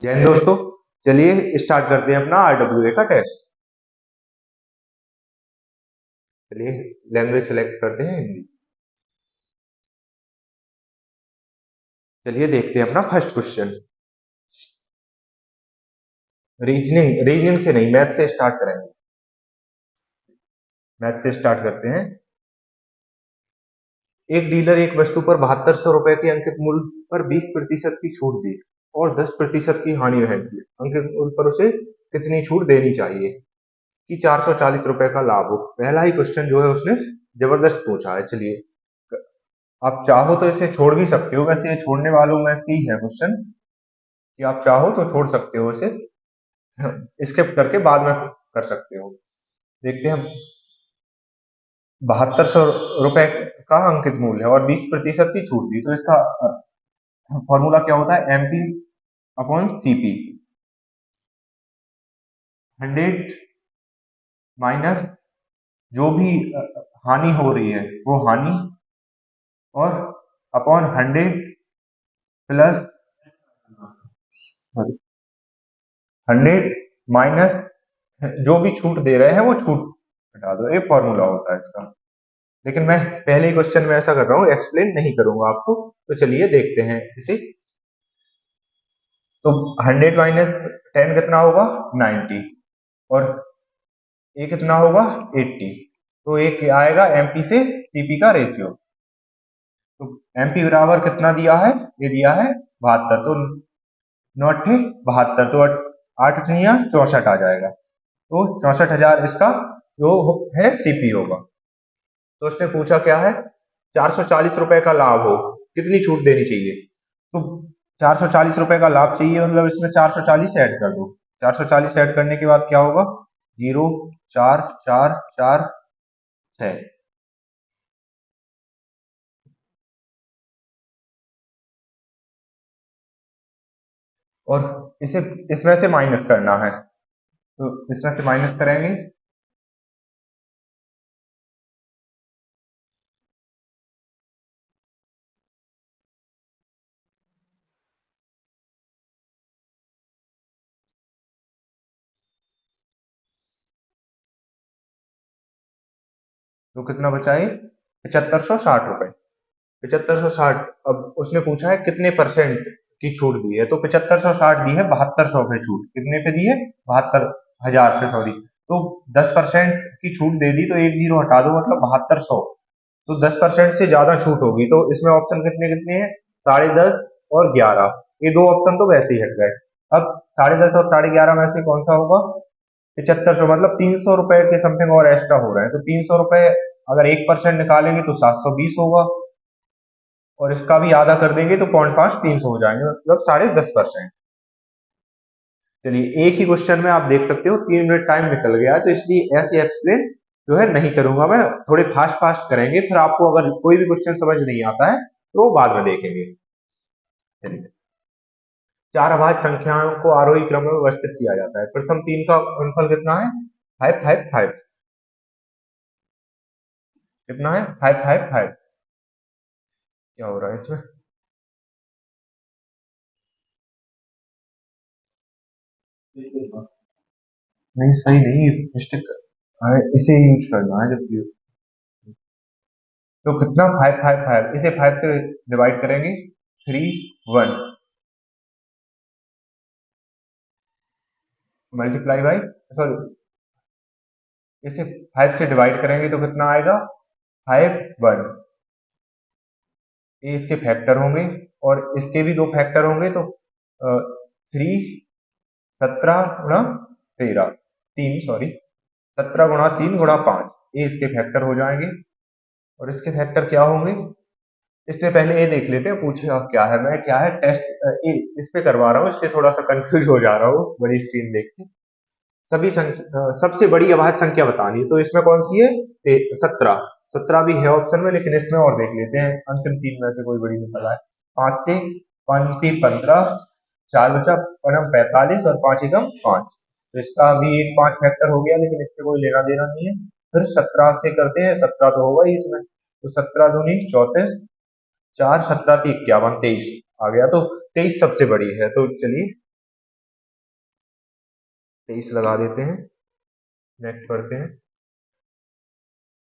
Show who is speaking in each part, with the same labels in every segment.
Speaker 1: जय हिंद दोस्तों। चलिए स्टार्ट करते हैं अपना आरडब्ल्यूए का टेस्ट। चलिए लैंग्वेज सेलेक्ट करते हैं हिंदी। चलिए देखते हैं अपना फर्स्ट क्वेश्चन। रीजनिंग रीजनिंग से नहीं, मैथ से स्टार्ट करेंगे। मैथ से स्टार्ट करते हैं। एक डीलर एक वस्तु पर 7200 रुपए के अंकित मूल्य पर 20% की छूट दी और 10% की हानि रहती है। अंकित मूल्य पर उसे कितनी छूट देनी चाहिए कि 440 रुपए का लाभ हो। पहला ही क्वेश्चन जो है उसने जबरदस्त पूछा है। चलिए, आप चाहो तो इसे छोड़ भी सकते हो, वैसे ये छोड़ने वालों में से ही है क्वेश्चन कि आप चाहो तो छोड़ सकते हो इसे, स्किप करके बाद में कर सकते हो। देखते हैं। 7200 रुपए का अंकित मूल्य है और 20% की छूट दी, तो इसका फॉर्मूला क्या होता है? MP upon CP. 100 माइनस जो भी हानि हो रही है वो हानि, और अपॉन 100 प्लस 100 माइनस जो भी छूट दे रहे हैं वो छूट हटा दो। ये फॉर्मूला होता है इसका। लेकिन मैं पहले ही क्वेश्चन में ऐसा कर रहा हूँ, एक्सप्लेन नहीं करूंगा आपको। तो चलिए देखते हैं इसे। तो 100 माइनस 10 कितना होगा? 90। और ये कितना होगा? 80। तो ये क्या आएगा? एमपी से सीपी का रेशियो। तो एमपी बराबर कितना दिया है? ये दिया है 72। तो 9 × 72, तो 8×8 = 64 आ जाएगा। तो 64,000 इसका जो है सीपी होगा। तो उसने पूछा क्या है? 440 रुपए का लाभ हो, कितनी छूट देनी चाहिए। तो 440 रुपए का लाभ चाहिए, मतलब इसमें 440 ऐड कर दो। 440 ऐड करने के बाद क्या होगा? 0, 4, 4, 4, 6। और इसे इसमें से माइनस करना है, तो इसमें से माइनस करेंगे। तो कितना बचा है? 7560 रुपए। 7560। अब उसने पूछा है कितने परसेंट की छूट दी है, तो 7560 दी है 7200 पे छूट। कितने पे दी है? 72,000 पे, सॉरी। तो 10% की छूट दे दी, तो एक जीरो हटा दो, मतलब 7200। तो 10% से ज्यादा छूट होगी, तो इसमें ऑप्शन कितने कितने हैं? 10.5 और 11। ये दो ऑप्शन तो वैसे ही हट गए। अब 10.5 और 11.5 में से कौन सा होगा? 7500, मतलब 300 रुपए के समथिंग और एक्स्ट्रा हो रहे हैं। तो 300 रुपए अगर 1% निकालेंगे तो 720 होगा, और इसका भी आधा कर देंगे तो 0.5 300 हो जाएंगे, मतलब 10.5%। चलिए, एक ही क्वेश्चन में आप देख सकते हो 3 मिनट टाइम निकल गया है, तो इसलिए ऐसे एक्सप्लेन जो है नहीं करूंगा मैं। थोड़े फास्ट फास्ट करेंगे, फिर आपको अगर कोई भी क्वेश्चन समझ नहीं आता है तो वो बाद में देखेंगे। चलिए, चार अभाज्य संख्याओं को आरोही क्रम में व्यवस्थित किया जाता है। प्रथम तीन का गुणनफल कितना है? 5, 5, 5। कितना है? 5, 5, 5। क्या हो रहा है इसमें? नहीं, सही नहीं, मिस्टेक। इसे यूज करना है जब तो कितना? 5, 5, 5। इसे 5 से डिवाइड करेंगे। 3, 1 मल्टीप्लाई बाई, सॉरी, इसे 5 से डिवाइड करेंगे तो कितना आएगा? 5, 1। ये इसके फैक्टर होंगे, और इसके भी दो फैक्टर होंगे, तो 3, 17 × 13, 3, सॉरी, 17 × 3 × 5, ये इसके फैक्टर हो जाएंगे। और इसके फैक्टर क्या होंगे? इससे पहले ये देख लेते हैं पूछे आप क्या है। मैं क्या है टेस्ट इस पे करवा रहा हूँ, इसलिए थोड़ा सा कंफ्यूज हो जा रहा हूँ बड़ी स्क्रीन देख के। सभी संख्या सबसे बड़ी अभाज्य संख्या बतानी है, तो इसमें कौन सी है? 17। 17 भी है ऑप्शन में, लेकिन इसमें और देख लेते हैं अंतिम तीन में से कोई बड़ी निकल आए। 5 से 5×3 = 15, 4 बचा पनम 45, और 5 × 5। तो इसका भी एक 5 फैक्टर हो गया, लेकिन इससे कोई लेना देना नहीं है। फिर 17 से करते हैं, 17 तो होगा ही इसमें। तो 17 दूनी 34, 4, 17 × 3 = 51, 23 आ गया। तो 23 सबसे बड़ी है। तो चलिए 23 लगा देते हैं। नेक्स्ट पढ़ते हैं।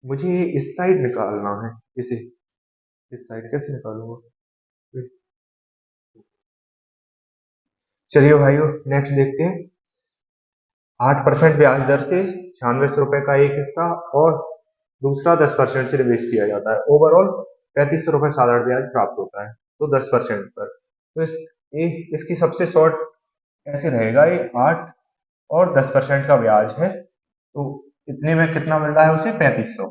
Speaker 1: मुझे इस साइड निकालना है, इसे इस साइड कैसे निकालूंगा? चलिए भाइयों, नेक्स्ट देखते हैं। 8% ब्याज दर से 96 रुपए का एक हिस्सा और दूसरा 10% से निवेश किया जाता है। ओवरऑल 3500 रुपए साधारण ब्याज प्राप्त होता है, तो 10% पर। तो इसकी सबसे शॉर्ट ऐसे रहेगा, ये 8 और 10% का ब्याज है, तो इतने में कितना मिल रहा है उसे? 3500।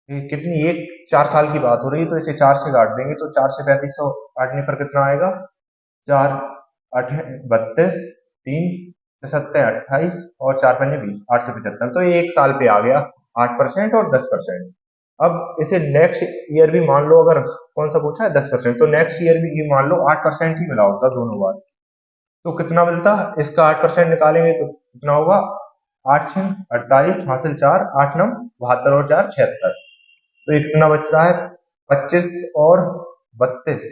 Speaker 1: ये कितनी, एक 4 साल की बात हो रही है, तो इसे 4 से काट देंगे, तो 4 से 3500 काटने पर कितना आएगा? 4 8 32, 3 सत्ते 28 और 4 पंजे 20, 875। तो ये 1 साल पे आ गया, 8% और 10%। अब इसे नेक्स्ट ईयर भी मान लो, अगर कौन सा पूछा है 10%, तो नेक्स्ट ईयर भी ये मान लो 8% ही मिला होता दोनों बार, तो कितना मिलता? इसका 8% निकालेंगे तो कितना होगा? 8 6 48, हासिल 4, 8 9 72 और 4 76। तो ये कितना बच रहा है? 25 और 32,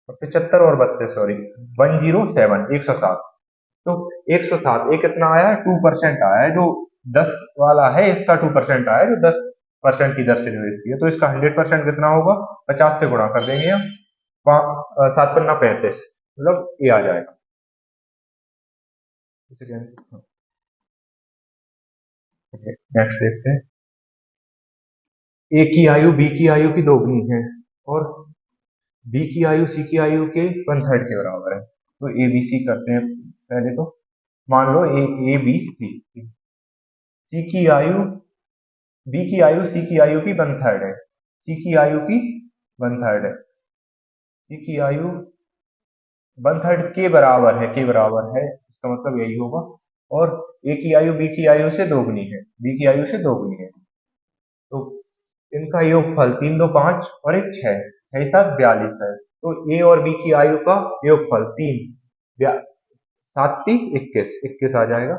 Speaker 1: 75 और 32, सॉरी, 107, 107। तो 107 एक कितना आया है? 2% आया है। जो 10 वाला है इसका 2% आया है, जो 10% की दर से निवेश किया। तो इसका 100% कितना होगा? 50 से गुणा कर देंगे हम, 7 पन्ना 35, मतलब ये आ जाएगा। नेक्स्ट देखते हैं। ए की आयु बी की आयु की दोगुनी है और बी की आयु सी की आयु के 1/3 के बराबर है। तो ए बी सी करते हैं पहले तो। मान लो ए ए बी सी, सी की आयु बी की आयु सी की आयु की 1/3 है, सी की आयु की 1/3 है, सी की आयु 1/3 के बराबर है, के बराबर है, इसका मतलब यही होगा। और ए की आयु बी की आयु से दोगुनी है, बी की आयु से दोगुनी है। तो इनका योगफल 3 2 5 और एक 6, 6 7 42 है। तो ए और बी की आयु का योगफल 3, 7 3 21, 21 आ जाएगा।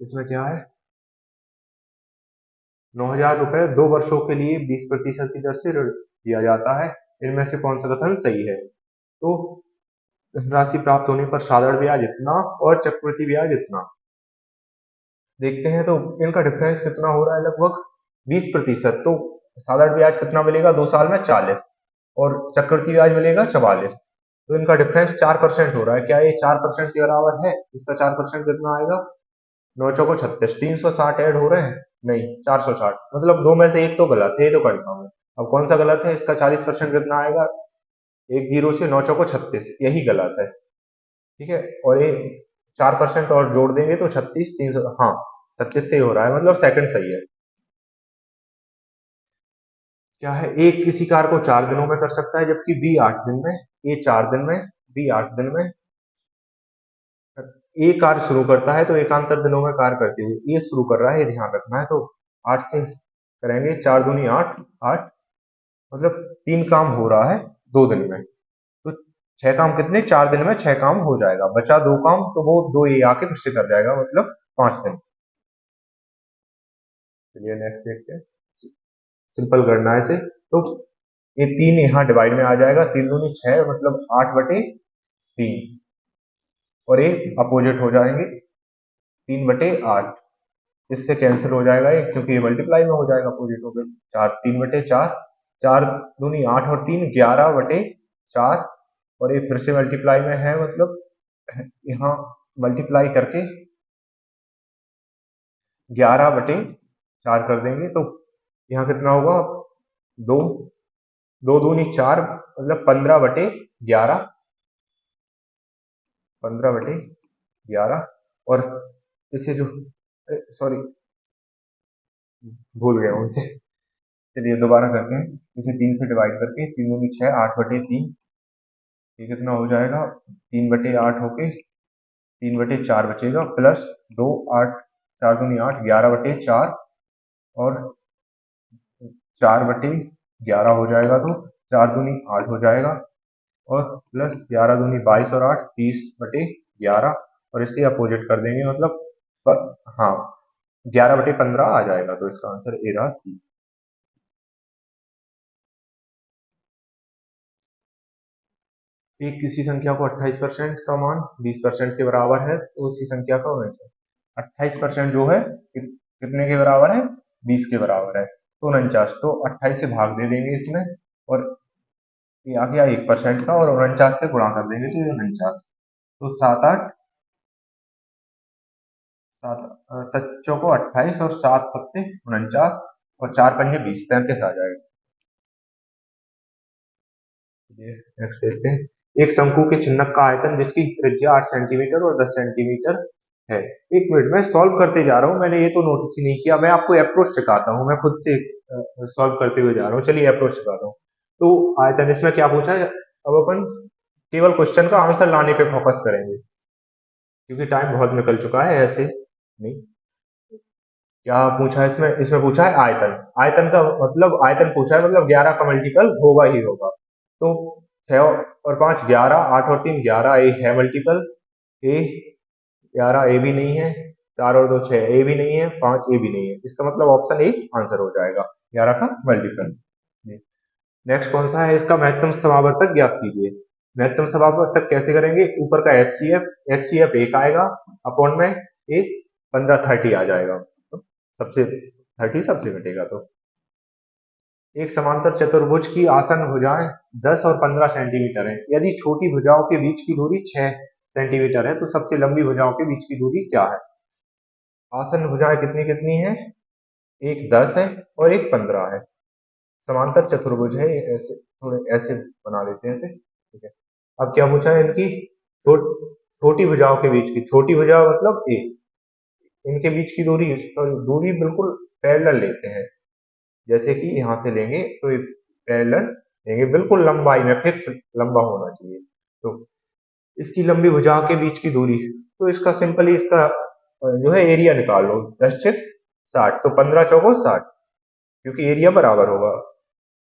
Speaker 1: इसमें क्या है? 9,000 रुपए 2 वर्षों के लिए 20% की दर से ऋण दिया जाता है। इनमें से कौन सा कथन सही है? तो धनराशि प्राप्त होने पर साधारण ब्याज इतना और चक्रवृद्धि ब्याज इतना। देखते हैं तो इनका डिफरेंस कितना हो रहा है? लगभग 20%। तो साधारण ब्याज कितना मिलेगा 2 साल में? 40, और चक्रवृद्धि ब्याज मिलेगा 44। तो इनका डिफरेंस 4% हो रहा है। क्या ये 4% के बराबर है? इसका 4% कितना आएगा? 9 चौको 36, 360 ऐड हो रहे हैं? नहीं, 460। मतलब दो में से एक तो गलत है, ये तो कंफर्म है। अब कौन सा गलत है? इसका 40% कितना आएगा? एक जीरो से 9 चौको 36, यही गलत है। ठीक है, और ये 4% और जोड़ देंगे तो 36, 300, हाँ 36 से ही हो रहा है, मतलब सेकंड सही है। क्या है? ए किसी कार्य को 4 दिनों में कर सकता है, जबकि बी 8 दिन में, ए 4 दिन में, बी 8 दिन में। ए कार्य शुरू करता है तो एकांतर दिनों में कार्य करते हुए ये शुरू कर रहा है, ये ध्यान रखना है। तो 8 से करेंगे, 4 दूनी 8, 8, मतलब 3 काम हो रहा है 2 दिन में। तो 6 काम कितने? 4 दिन में 6 काम हो जाएगा। बचा 2 काम, तो वो 2 ये आके फिर से कर जाएगा, मतलब 5 दिन। चलिए नेक्स्ट देखते हैं। सिंपल करना है इसे। तो ये 3 यहाँ डिवाइड में आ जाएगा, 3 दूनी 6, मतलब 8/3, और ये अपोजिट हो जाएंगे, 3/8। इससे कैंसिल हो जाएगा ये, क्योंकि ये मल्टीप्लाई में हो जाएगा, अपोजिट हो गए। 4 3/4, 4 दूनी 8 और 3 11/4, और ये फिर से मल्टीप्लाई में है, मतलब यहाँ मल्टीप्लाई करके 11/4 कर देंगे, तो यहाँ कितना होगा? 2 2 दूनी 4, मतलब 15/11, 15/11। और इसे जो, सॉरी भूल गया हूँ इसे। चलिए दोबारा करते हैं। इसे 3 से डिवाइड करके, 3 दूनी 6, 8/3, ये कितना हो जाएगा? 3/8 होके 3/4 बचेगा, प्लस 2, 8, 4 दूनी 8, 11/4, और 4/11 हो जाएगा, तो 4 दूनी 8 हो जाएगा, और प्लस 11 दूनी 22 और 8 30/11, और इसे अपोजिट कर देंगे, मतलब हाँ 11/15 आ जाएगा। तो इसका आंसर ए रहा, सी। एक किसी संख्या को 28% का मान 20% के बराबर है तो उसी संख्या का होना चाहिए। 28% जो है कितने के बराबर है? 20 के बराबर है, तो 49, तो 28 से भाग दे देंगे इसमें, और ये आ गया 1% का, और 49 से गुणा कर देंगे तो ये 49, तो सात आठ, सात सच्चों को 28 और सात सत्ते 49, और चार पंजे 20, 35 आ जाएगा। नेक्स्ट देखते हैं। एक शंकु के चिन्हक का आयतन जिसकी त्रिज्या 8 सेंटीमीटर और 10 सेंटीमीटर है। एक मिनट, मैं सॉल्व करते जा रहा हूँ, मैंने ये तो नोटिस ही नहीं किया। मैं आपको अप्रोच सिखाता हूँ, मैं खुद से सॉल्व करते हुए जा रहा हूँ। चलिए अप्रोच सिखाता हूँ। तो आयतन इसमें क्या पूछा है, अब अपन केवल क्वेश्चन का आंसर लाने पे फोकस करेंगे, क्योंकि टाइम बहुत निकल चुका है, ऐसे नहीं। क्या पूछा है इसमें? इसमें पूछा है आयतन। आयतन का मतलब, आयतन पूछा है मतलब 11 का मल्टीपल होगा ही होगा। तो 6 और 5 11, 8 और 3 11, ए है मल्टीपल, ए 11 ए भी नहीं है, 4 और 2 6 ए भी नहीं है, 5 ए भी नहीं है। इसका मतलब ऑप्शन ए आंसर हो जाएगा, 11 का मल्टीपल। नेक्स्ट कौन सा है? इसका महत्तम समावर्तक ज्ञात कीजिए। महत्तम समावर्तक कैसे करेंगे? ऊपर का एच सी एफ एक आएगा, अपॉन में एक 15 30 आ जाएगा, तो सबसे 30 सबसे घटेगा। तो एक समांतर चतुर्भुज की आसन भुजाएं 10 और 15 सेंटीमीटर है। यदि छोटी भुजाओं के बीच की दूरी 6 सेंटीमीटर है तो सबसे लंबी भुजाओं के बीच की दूरी क्या है? आसन भुजाएं कितनी कितनी है? एक 10 है और एक 15 है। समांतर चतुर्भुज है ये, ऐसे थोड़े ऐसे बना लेते हैं ऐसे, ठीक है। अब क्या पूछा है इनकी? छोटी भुजाओं के बीच की, छोटी भुजा मतलब ए, इनके बीच की दूरी, दूरी बिल्कुल पैरेलल लेते हैं। जैसे कि यहाँ से लेंगे तो ये पैरेलल लेंगे, बिल्कुल लंबाई में फिक्स लंबा होना चाहिए। तो इसकी लंबी भुजा के बीच की दूरी, तो इसका सिंपली इसका जो है एरिया निकाल लो, 10 छेद 60, तो 15 चौको 60, क्योंकि एरिया बराबर होगा।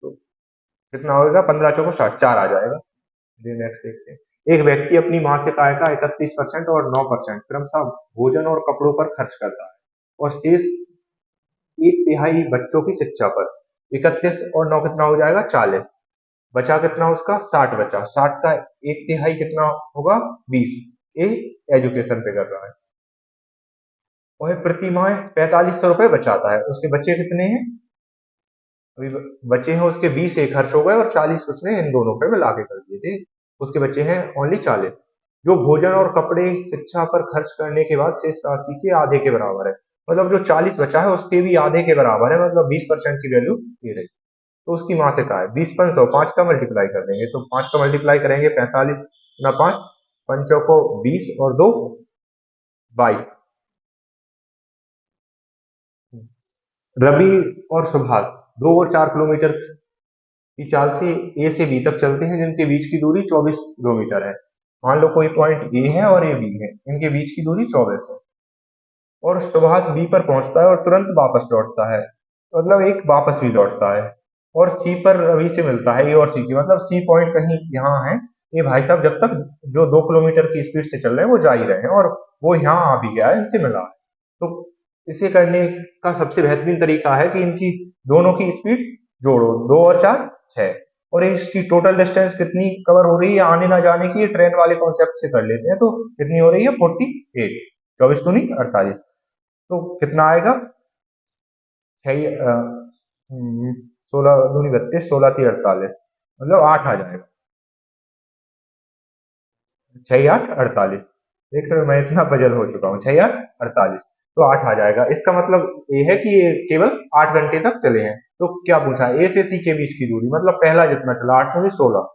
Speaker 1: तो कितना होगा? 15 चौको 60, 4 आ जाएगा। नेक्स्ट देखते हैं। एक व्यक्ति अपनी मासिक आय का 31% और 9% क्रमशः भोजन और कपड़ों पर खर्च करता है, और शेष एक तिहाई बच्चों की शिक्षा पर। 31 और 9 कितना हो जाएगा? 40। बचा कितना उसका? 60 बचा। 60 का एक तिहाई कितना होगा? 20। ये एजुकेशन पे कर रहा है, वह प्रति माह 4500 रुपये बचाता है। उसके बचे कितने हैं? अभी बचे हैं उसके 20 एक खर्च हो गए और 40 उसने इन दोनों पे मिला के कर दिए थे। उसके बचे हैं ओनली 40, जो भोजन और कपड़े शिक्षा पर खर्च करने के बाद शेष राशि के आधे के बराबर है। मतलब जो 40 बचा है उसके भी आधे के बराबर है, मतलब 20% की वैल्यू ये रही। तो उसकी माँ से कहा है 20 500, 5 का मल्टीप्लाई कर देंगे, तो 5 का मल्टीप्लाई करेंगे 45 ना 5 पंचों को 20 और 2 22। रवि और सुभाष 2 और 4 किलोमीटर की चाल से ए से बी तक चलते हैं, जिनके बीच की दूरी 24 किलोमीटर है। मान लो कोई पॉइंट ए है और ए बी है, इनके बीच की दूरी 24 है। और सुभाष बी पर पहुंचता है और तुरंत वापस लौटता है, मतलब एक वापस भी लौटता है, और सी पर रवि से मिलता है। ए और सी की मतलब सी पॉइंट कहीं यहाँ है। ये भाई साहब जब तक जो 2 किलोमीटर की स्पीड से चल रहे हैं वो जा ही रहे हैं, और वो यहाँ आ भी गया है, इनसे मिला है। तो इसे करने का सबसे बेहतरीन तरीका है कि इनकी दोनों की स्पीड जोड़ो, 2 और 4 6, और इसकी टोटल डिस्टेंस कितनी कवर हो रही है आने ना जाने की, ये ट्रेन वाले कॉन्सेप्ट से कर लेते हैं। तो कितनी हो रही है? 48, 24 दूनी 48, तो कितना आएगा? 16 दूनी 32, 16 3 48, मतलब 8 आ जाएगा। 6 8 48, देख रहे हो मैं इतना पजल हो चुका हूँ। 6 8 48, तो 8 आ जाएगा। इसका मतलब ये है कि ये केवल 8 घंटे तक चले हैं। तो क्या पूछा है? ए से सी के बीच की दूरी, मतलब पहला जितना चला 8 में से 16।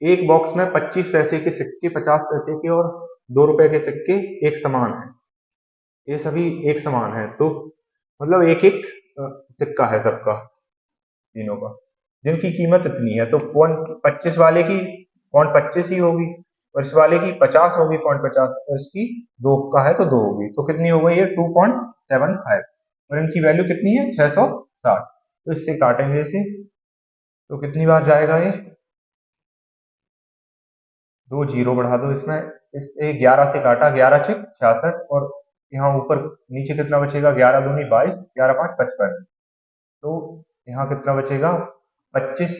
Speaker 1: एक बॉक्स में 25 पैसे के सिक्के, 50 पैसे के और 2 रुपए के सिक्के एक समान है। ये सभी एक समान है, तो मतलब एक एक सिक्का है सबका, तीनों का, जिनकी कीमत इतनी है। तो पॉइंट 25 वाले की पॉइंट 25 ही होगी, और इस वाले की 50 होगी पॉइंट 50, और इसकी 2 का है तो 2 होगी। तो कितनी हो गई? ये 2.75, और इनकी वैल्यू कितनी है? 660। तो इससे काटेंगे इसे, तो कितनी बार जाएगा ये? 2 जीरो बढ़ा दो इसमें, इसे 11 से काटा, 11 छः 66, और यहाँ ऊपर नीचे कितना बचेगा? 11 दूनी 22, 11 5 55, तो यहाँ कितना बचेगा? 25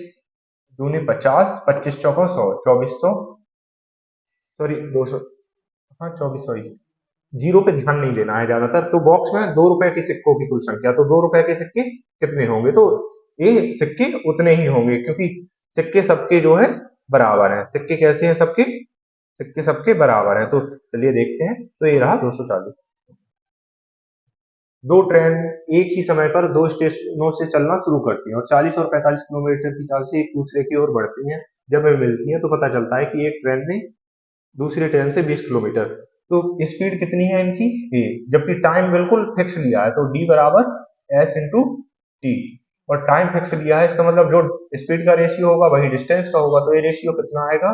Speaker 1: दूनी 50, 25 चौको 100, 2400, सॉरी 200, हाँ 2400 ही। जीरो पे ध्यान नहीं देना है ज्यादातर। तो बॉक्स में 2 रुपए के सिक्कों की कुल संख्या, तो 2 रुपए के सिक्के कितने होंगे, तो ये सिक्के उतने ही होंगे, क्योंकि सिक्के सबके जो है बराबर हैं। सिक्के कैसे हैं सबके, सिक्के सबके बराबर हैं। तो चलिए देखते हैं, तो ये रहा 240। दो ट्रेन एक ही समय पर दो स्टेशनों से चलना शुरू करती हैं और 40 और 45 किलोमीटर की चाल से एक दूसरे की ओर बढ़ती हैं। जब वे मिलती हैं तो पता चलता है कि एक ट्रेन ने दूसरी ट्रेन से 20 किलोमीटर, तो स्पीड कितनी है इनकी ए, जबकि टाइम बिल्कुल फिक्स लिया है, तो डी बराबर एस इंटू टी। और टाइम फिक्स लिया है, इसका मतलब जो स्पीड का रेशियो होगा वही डिस्टेंस का होगा, तो ये रेशियो कितना आएगा,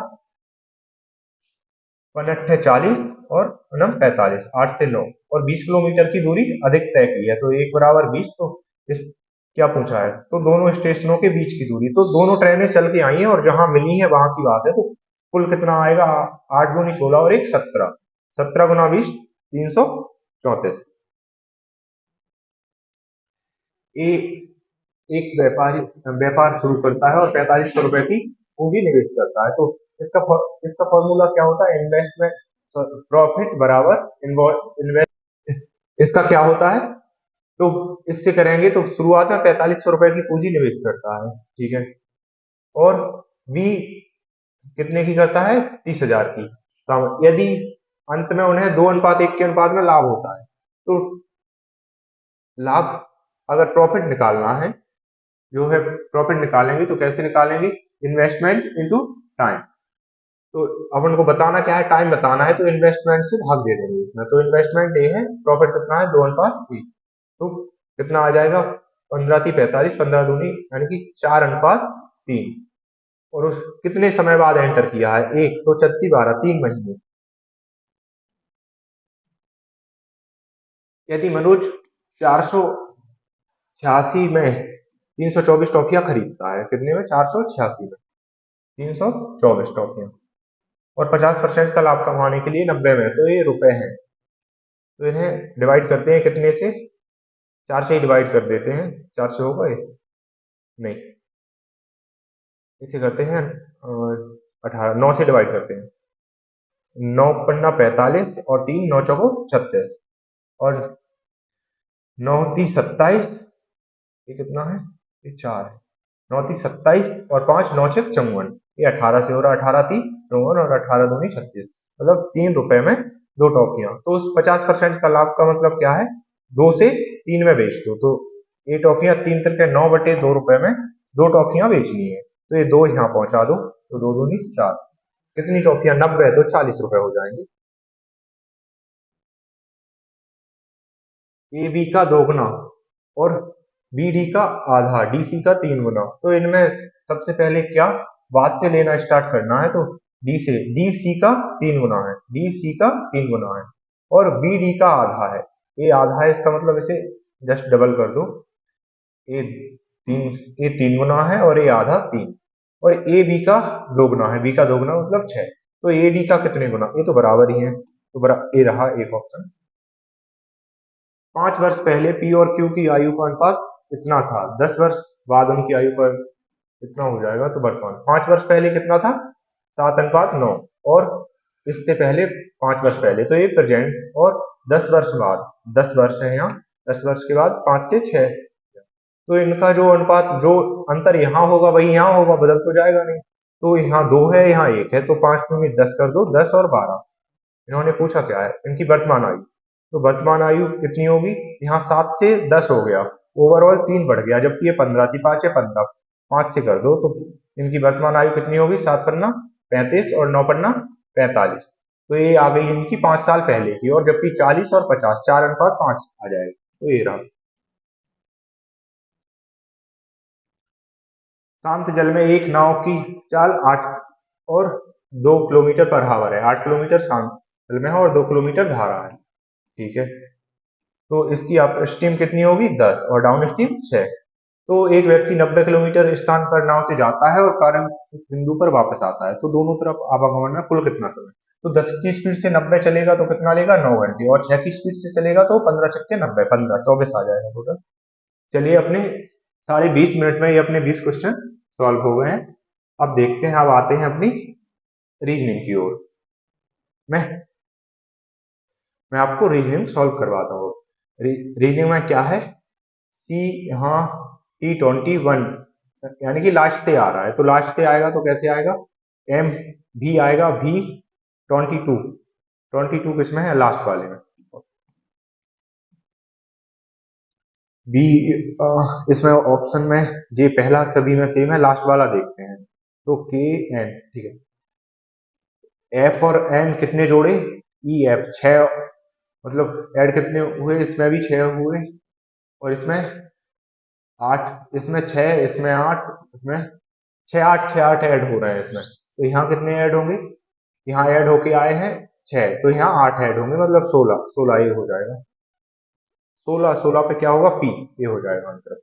Speaker 1: 1/40 और 45, 8 से 9, और 20 किलोमीटर की दूरी अधिक तय की है, तो 1 बराबर 20। तो इस क्या पूछा है, तो दोनों स्टेशनों के बीच की दूरी, तो दोनों ट्रेनें चल के आई हैं और जहां मिली है वहां की बात है, तो कुल कितना आएगा, 8 दूनी 16 और 1 17, 17 × 20 334। ए एक व्यापारी व्यापार शुरू करता है और 4500 रुपए की पूंजी निवेश करता है, तो इसका फॉर्मूला क्या होता है, इन्वेस्टमेंट प्रॉफिट बराबर इन्वेस्ट, इसका क्या होता है, तो इससे करेंगे तो शुरुआत में 4500 रुपए की पूंजी निवेश करता है, ठीक है, और बी कितने की करता है, 30,000 की। यदि अंत में उन्हें 2:1 के अनुपात में लाभ होता है, तो लाभ, अगर प्रॉफिट निकालना है, जो है प्रॉफिट निकालेंगे तो कैसे निकालेंगे, इन्वेस्टमेंट इनटू टाइम। तो अब उनको बताना क्या है, टाइम बताना है, तो इन्वेस्टमेंट से भाग दे देंगे इसमें, तो इन्वेस्टमेंट ए है, प्रॉफिट कितना है 2:3, तो कितना आ जाएगा, 15×3 = 45, 15 दूनी यानी कि 4:3, और उस कितने समय बाद एंटर किया है, एक तो 36 12 3 महीने। यदि मनोज 486 में 324 टॉफियां खरीदता है, कितने में, 486 में 324 टॉफियां, और 50% का लाभ कमाने के लिए 90 में, तो ये रुपए हैं, तो इन्हें डिवाइड करते हैं कितने से, 4 से ही डिवाइड कर देते हैं, 4 से होगा ये, नहीं, इसे करते हैं 18, 9 से डिवाइड करते हैं, 9×5 = 45 और 3 9 चौको 36, और 9×3 = 27, ये कितना है, ये 4 है, 9×3 = 27 और 5 9 से 54, ये 18 से हो रहा, 18×3 = 54 और 18×2 = 36, मतलब 3 रुपए में 2 टॉफियां। तो उस 50% का लाभ का मतलब क्या है, 2 से 3 में बेच दो, तो ये टॉफियां 3×9/2 रुपए में 2 टॉफियां बेचनी है, तो ये 2 यहाँ पहुंचा दो, तो 2 दूनी 4, कितनी टॉफियां, 90, तो 40 रुपए हो जाएंगे। ए बी का दोगुना और बी डी का आधा, डी सी का 3 गुना, तो इनमें सबसे पहले क्या बाद से लेना स्टार्ट करना है, तो डी से, डी सी का 3 गुना है, डी सी का 3 गुना है, और बी डी का आधा है, ये आधा है, इसका मतलब इसे जस्ट डबल कर दो, ये तीन, ये 3 गुना है और ये आधा 3, और ए बी का दोगुना है, बी का दोगुना मतलब 6, तो ए डी का कितने गुना, ये तो बराबर ही है, तो ये रहा एक ऑप्शन। 5 वर्ष पहले पी और क्यू की आयु का अनुपात इतना था, 10 वर्ष बाद उनकी आयु पर इतना हो जाएगा, तो वर्तमान 5 वर्ष पहले कितना था, 7:9, और इससे पहले 5 वर्ष पहले, तो ये प्रेजेंट, और 10 वर्ष बाद, 10 वर्ष है यहाँ, 10 वर्ष के बाद 5 से 6, तो इनका जो अनुपात, जो अंतर यहाँ होगा वही यहाँ होगा, बदल तो जाएगा नहीं, तो यहाँ 2 है यहाँ 1 है, तो 5 में 10 कर दो, 10 और 12। इन्होंने पूछा क्या है, इनकी वर्तमान आयु, तो वर्तमान आयु कितनी होगी, यहाँ 7 से 10 हो गया, ओवरऑल 3 बढ़ गया, जबकि ये 15 थी, 5 है 15, 5 से कर दो, तो इनकी वर्तमान आयु कितनी होगी, 7×5 = 35 और 9×5 = 45, तो ये आ गई इनकी 5 साल पहले की, और जबकि 40 और 50 4:5 आ जाएगा, तो ये रहा। शांत जल में एक नाव की चाल 8 और 2 किलोमीटर पर हावर है, 8 किलोमीटर शांत जल में है और 2 किलोमीटर धारा है, ठीक है, तो इसकी अप स्ट्रीम कितनी होगी, 10, और डाउन स्ट्रीम 6। तो एक व्यक्ति 90 किलोमीटर स्थान पर नाव से जाता है और कार्य बिंदु पर वापस आता है, तो दोनों तरफ आवागमन में कुल कितना समय, तो 10 की स्पीड से 90 चलेगा तो कितना लेगा, 9 घंटे, और 6 की स्पीड से चलेगा तो 15×6 = 90, 15 24 आ जाएगा टोटल। चलिए अपने साढ़े 20 मिनट में ये अपने 20 क्वेश्चन सॉल्व हो गए हैं। अब देखते हैं, अब आते हैं अपनी रीजनिंग की ओर। मैं मैं आपको रीजनिंग सॉल्व करवाता हूँ। रीजनिंग में क्या है कि यहाँ T21 यानी कि लास्ट पे आ रहा है, तो लास्ट पे आएगा तो कैसे आएगा, एम भी आएगा, V22, 22 किसमें है, लास्ट वाले में। बी इसमें ऑप्शन में जे पहला सभी में सेम है, लास्ट वाला देखते हैं। तो के एन, ठीक है। एफ और एन कितने जोड़े, ई एफ 6, मतलब ऐड कितने हुए, इसमें भी 6 हुए, और इसमें 8, इसमें 6, इसमें 8, इसमें 6 8, 6 8 ऐड हो रहे हैं इसमें। तो यहाँ कितने ऐड होंगे, यहाँ ऐड होके आए हैं 6, तो यहाँ 8 ऐड होंगे, मतलब 16, 16 ये हो जाएगा। 16, 16 पे क्या होगा, पी, ये हो जाएगा आंसर।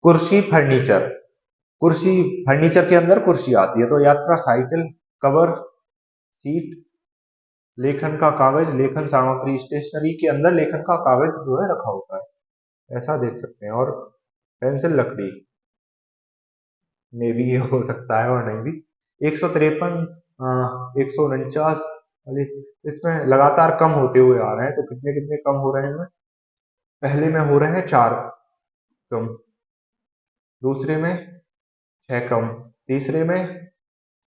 Speaker 1: कुर्सी फर्नीचर, कुर्सी फर्नीचर के अंदर कुर्सी आती है, तो यात्रा साइकिल, कवर, सीट, लेखन का कागज, लेखन सामग्री, स्टेशनरी के अंदर लेखन का कागज जो है रखा होता है, ऐसा देख सकते हैं। और पेंसिल, लकड़ी में भी ये हो सकता है और नहीं भी। 153, 149 वाले, इसमें लगातार कम होते हुए आ रहे हैं, तो कितने कितने कम हो रहे हैं, पहले में हो रहे हैं 4 कम, दूसरे में 6 कम, तीसरे में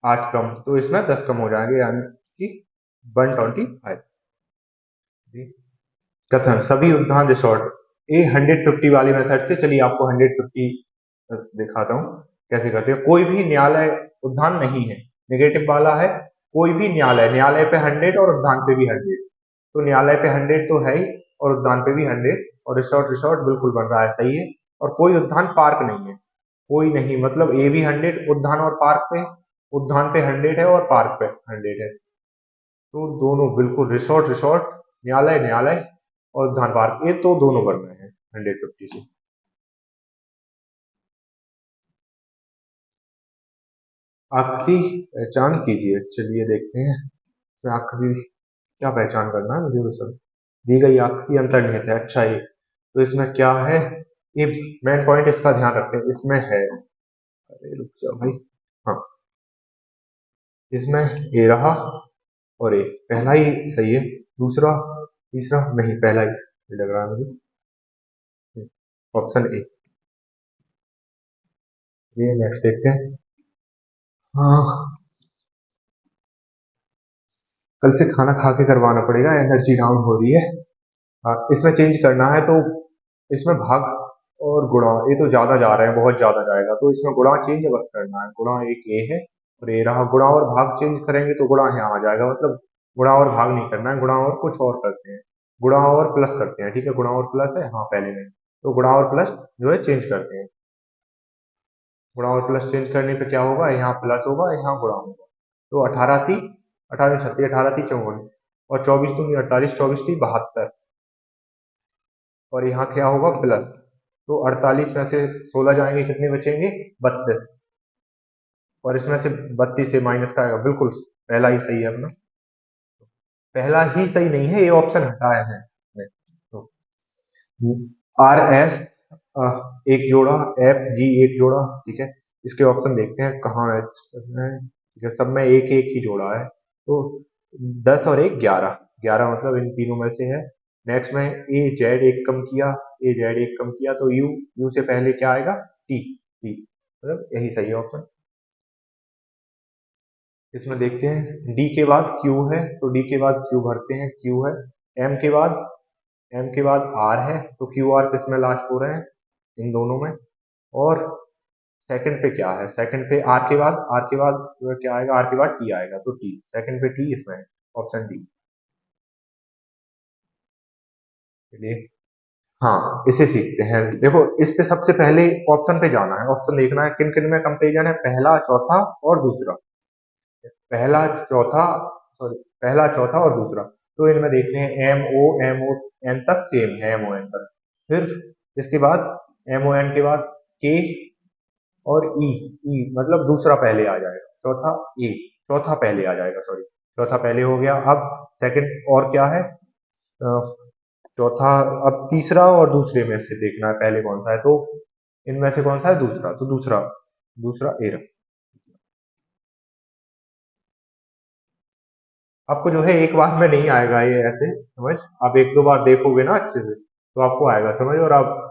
Speaker 1: 8 कम, तो इसमें 10 कम हो जाएंगे, यानी कि 125। कथन, सभी उद्यान रिसोर्ट, ये 150 वाली मेथड से, चलिए आपको 150 दिखाता हूँ कैसे करते हैं। कोई भी न्यायालय उद्यान नहीं है, नेगेटिव वाला है, कोई भी न्यायालय, न्यायालय पे 100 और उद्यान पे भी 100, तो न्यायालय पे 100 तो है ही, और उद्यान पे भी 100, और रिसोर्ट, रिसोर्ट बिल्कुल बन रहा है, सही है। और कोई उद्यान पार्क नहीं है, कोई नहीं, मतलब ए भी 100 उद्यान और पार्क पे, उद्यान पे 100 है और पार्क पे 100 है, तो दोनों बिल्कुल, रिसोर्ट रिसोर्ट, न्यायालय न्यायालय, और उद्यान पार्क, ये तो दोनों बन रहे हैं 150 से। आखिरी पहचान कीजिए, चलिए देखते हैं, तो आखिरी क्या पहचान करना है मुझे, सर दी गई आखिरी अंतर्निहित है, अच्छा ये, तो इसमें क्या है, ये मेन पॉइंट, इसका ध्यान रखते हैं, इसमें है, अरे रुक जाओ भाई, हाँ, इसमें ए रहा, और ए पहला ही सही है, दूसरा तीसरा नहीं, पहला ही लग रहा है मुझे, ऑप्शन ए। ये नेक्स्ट देखते हैं। हाँ, कल से खाना खा के करवाना पड़ेगा, एनर्जी डाउन हो रही है। हाँ, इसमें चेंज करना है, तो इसमें भाग और गुणा, ये तो ज्यादा जा रहे हैं, बहुत ज्यादा जाएगा, तो इसमें गुणा चेंज बस करना है, गुणा एक ए है, और ए रहा, गुणा और भाग चेंज करेंगे तो गुणा यहाँ आ जाएगा, मतलब गुणा और भाग नहीं करना है, गुणा और कुछ और करते हैं, गुणा और प्लस करते हैं, ठीक है, गुणा और प्लस है, हाँ पहले में, तो गुणा और प्लस जो है चेंज करते हैं, गुणा और प्लस चेंज करने पे क्या होगा, यहाँ प्लस होगा, यहाँ गुणा होगा, तो 18 थी, 18 36, 18 थी 54, और 24 दूनी 48, 24 थी 72, और यहाँ क्या होगा प्लस, तो 48 में से 16 जाएंगे, कितने बचेंगे, 32, और इसमें से 32 से माइनस का आएगा, बिल्कुल पहला ही सही है अपना, पहला ही सही नहीं है, ये ऑप्शन हटाया है हमने। तो आर एस एक जोड़ा, एफ जी एक जोड़ा, ठीक है, इसके ऑप्शन देखते हैं कहाँ है, ठीक है, सब में एक एक ही जोड़ा है, तो 10 और 1 11, 11 मतलब इन तीनों में से है। नेक्स्ट में ए जेड एक कम किया, ए जेड एक कम किया, तो यू, यू से पहले क्या आएगा, टी, टी, मतलब यही सही है ऑप्शन। इसमें देखते हैं, डी के बाद क्यू है, तो डी के बाद क्यू भरते हैं, क्यू है, एम के बाद, एम के बाद आर है, तो क्यू आर किस में लास्ट हो रहे हैं, इन दोनों में, और सेकंड पे क्या है, सेकंड पे आर के बाद, आर के बाद क्या आएगा, आर के बाद टी आएगा, तो टी, सेकंड पे टी इसमें है, ऑप्शन डी। चलिए, हाँ इसे सीखते हैं, देखो इस पे सबसे पहले ऑप्शन पे जाना है, ऑप्शन देखना है किन किन में कंपेरिजन है, पहला चौथा और दूसरा, पहला चौथा, सॉरी, पहला चौथा और दूसरा, तो इनमें देखते हैं एम ओ एन तक सेम है, एम ओ एन तक, फिर इसके बाद एम ओ एन के बाद के और ई, ई मतलब दूसरा पहले आ जाएगा, चौथा ए, चौथा पहले आ जाएगा, सॉरी, चौथा पहले हो गया, अब सेकंड और क्या है, अ, चौथा, अब तीसरा और दूसरे में से देखना है पहले कौन सा है, तो इनमें से कौन सा है दूसरा, तो दूसरा दूसरा ए रहा। आपको जो है एक बार में नहीं आएगा ये ऐसे समझ, आप एक दो बार देखोगे ना अच्छे से तो आपको आएगा समझ। और आप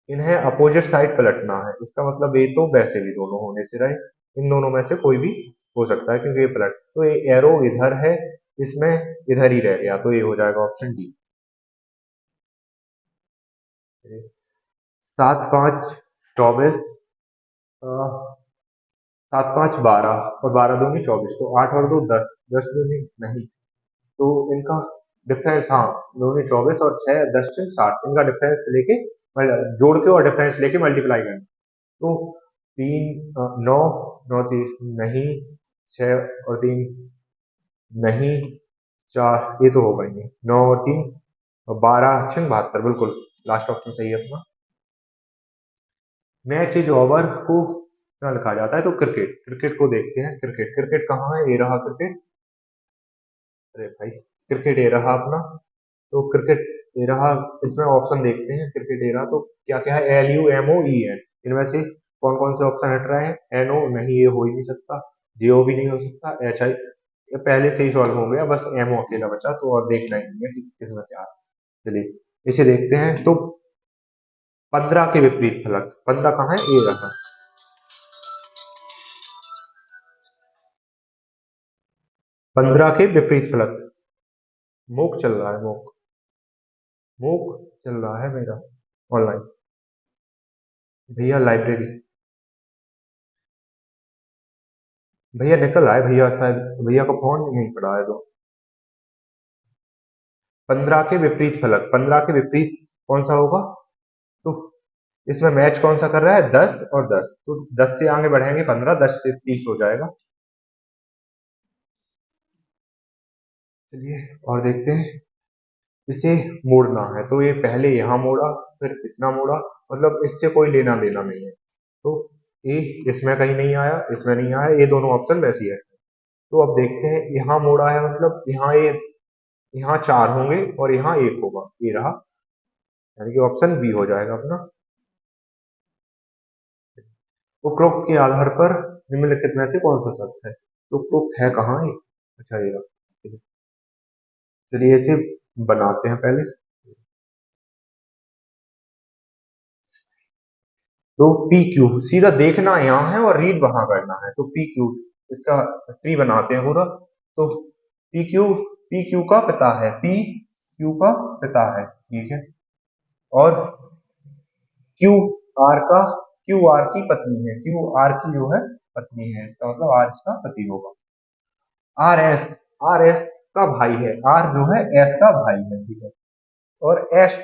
Speaker 1: इन्हें अपोजिट साइड पलटना है, इसका मतलब ये तो वैसे भी दोनों होने से रहे, इन दोनों में से कोई भी हो सकता है क्योंकि ये पलट, तो ये एरो इधर है, इसमें इधर ही रह गया, तो ये हो जाएगा ऑप्शन डी। 7 5 24, 7 5 12 और 12 दूनी 24, तो 8 और 2 10, 10 दूनी नहीं, तो इनका डिफरेंस, हाँ 2 दूनी 24 और 6 10 6 60, इनका डिफरेंस लेके जोड़ के और डिफरेंस लेके मल्टीप्लाई करना, तो 3 9 9 3 नहीं, 6 और 3 नहीं, 4 ये तो होगा ही नहीं, 9 और 3 और 12 6 72, बिल्कुल लास्ट ऑप्शन सही है अपना। मैच इज ओवर को क्या लिखा जाता है, तो क्रिकेट, क्रिकेट को देखते हैं, क्रिकेट क्रिकेट कहाँ है, ये रहा क्रिकेट, अरे भाई क्रिकेट ये रहा अपना, तो क्रिकेट ये रहा, इसमें ऑप्शन देखते हैं, क्रिकेट ये रहा, तो क्या क्या है, LUMOE है, इनमें से कौन कौन से ऑप्शन हट रहे हैं, NO नहीं ये हो ही नहीं सकता, JO भी नहीं हो सकता, HI ये पहले से ही सॉल्व हो गया, बस MO अकेला बचा, तो और देखना ही नहीं है कि किसमें क्या है। चलिए इसे देखते हैं, तो 15 के विपरीत फलक, 15 कहाँ है, ये रहा, 15 के विपरीत फलक, मूक चल रहा है, मूक मूक चल रहा है मेरा ऑनलाइन, भैया लाइब्रेरी, भैया निकल आए भैया, शायद भैया का फोन नहीं पड़ा है, तो 15 के विपरीत फलक, 15 के विपरीत कौन सा होगा, तो इसमें मैच कौन सा कर रहा है, 10 और 10, तो 10 से आगे बढ़ेंगे 15, 10 से 30 हो जाएगा। चलिए और देखते हैं, इसे मोड़ना है, तो ये पहले यहाँ मोड़ा, फिर इतना मोड़ा, मतलब इससे कोई लेना देना नहीं है, तो ये इसमें कहीं नहीं आया, इसमें नहीं आया, ये दोनों ऑप्शन वैसी है। तो अब देखते हैं, यहाँ मोड़ा है मतलब यहाँ ये, यहाँ 4 होंगे और यहाँ 1 होगा, ये रहा, यानी कि ऑप्शन बी हो जाएगा अपना। उपरोक्त के आधार पर निम्नलिखित में से कौन सा सत्य है, तो उपरोक्त है कहाँ ये, अच्छा ये रहा। चलिए इसे बनाते हैं पहले, तो पी क्यू सीधा देखना यहाँ है और रीड वहां करना है, तो पी क्यू इसका ट्री बनाते हैं पूरा, तो पी क्यू का पिता है, पी क्यू का पिता है, ठीक है, और क्यू आर का, क्यू आर की पत्नी है, क्यू आर की जो है पत्नी है, इसका मतलब आर इसका पति होगा। आर एस, आर एस का भाई है, आर जो है एस का भाई है, ठीक है, और एस